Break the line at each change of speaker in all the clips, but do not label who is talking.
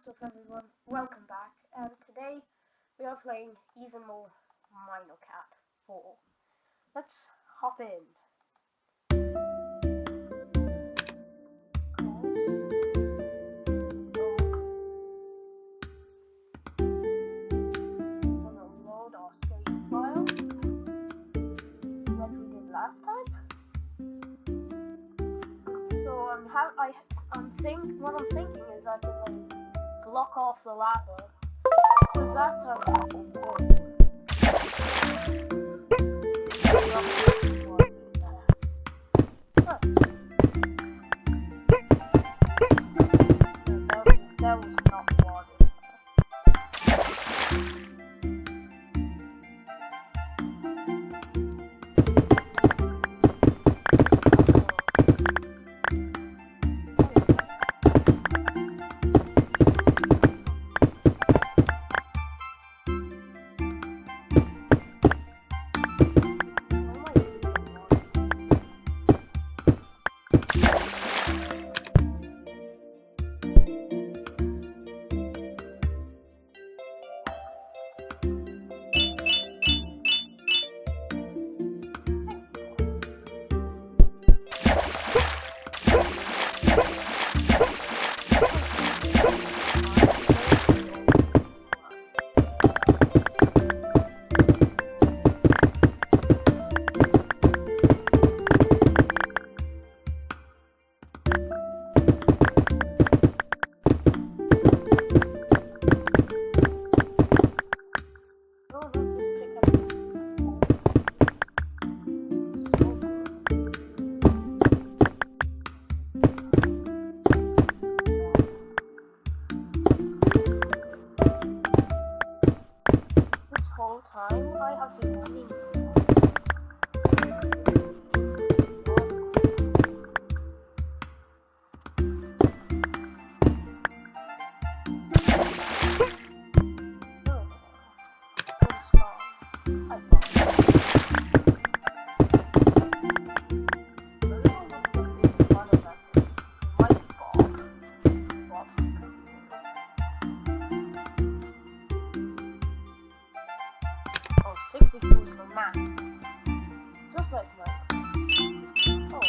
What's up everyone, welcome back, and today we are playing even more Minocat 4. Let's hop in. We're gonna load our save file, like we did last time. So what I'm thinking is I can block off the lava. Because last time I had there was not water. Time I have been running. Oh, 62 is the max. Just like that. Oh.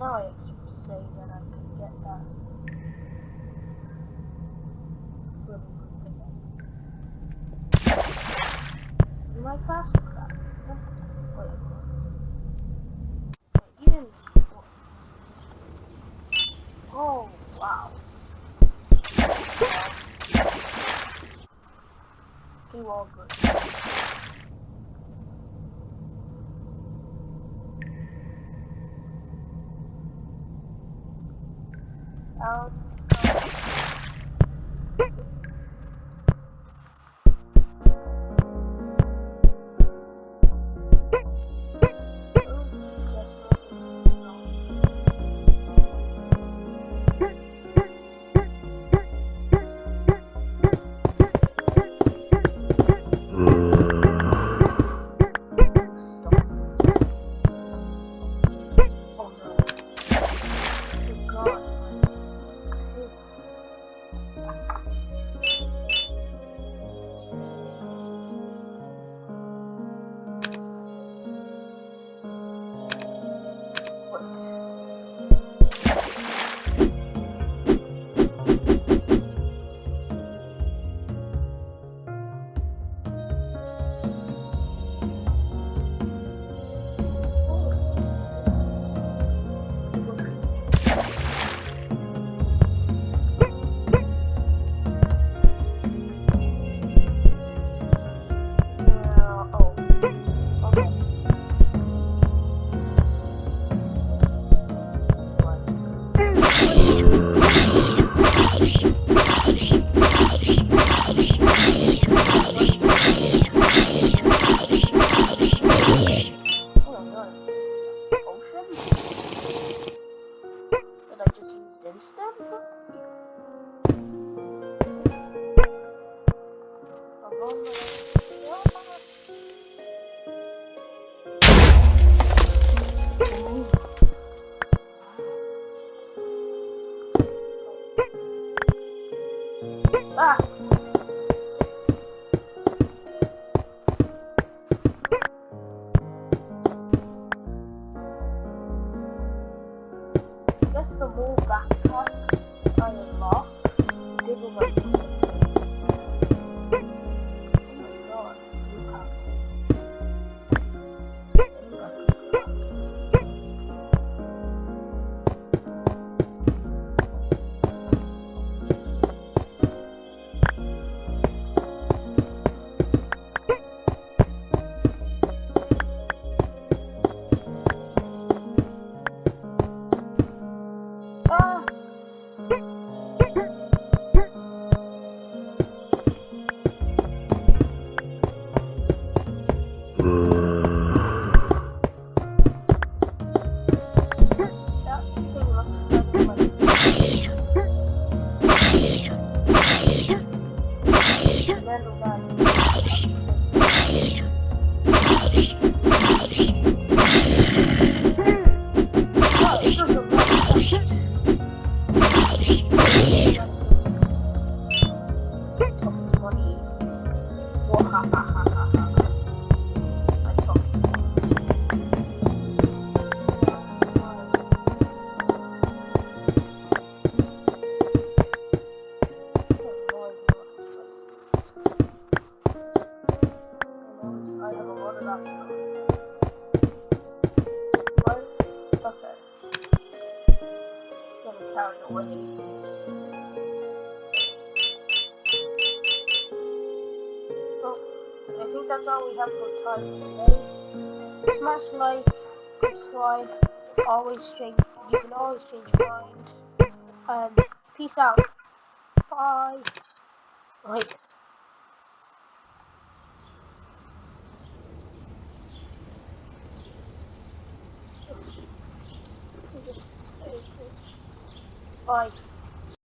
Now I actually say that I can get that. Am I fast for that? Wait. Even. Oh, wow. You all good. handle that. Oh, it does a lot of damage. Pocket money. Wahahahaha. My pocket I have a lot of that stuff. Right? Okay. Gonna carry away. Well, I think that's all we have for time today. Smash like, subscribe, always change, you can always change your mind. Peace out. Bye. Wait. Bye.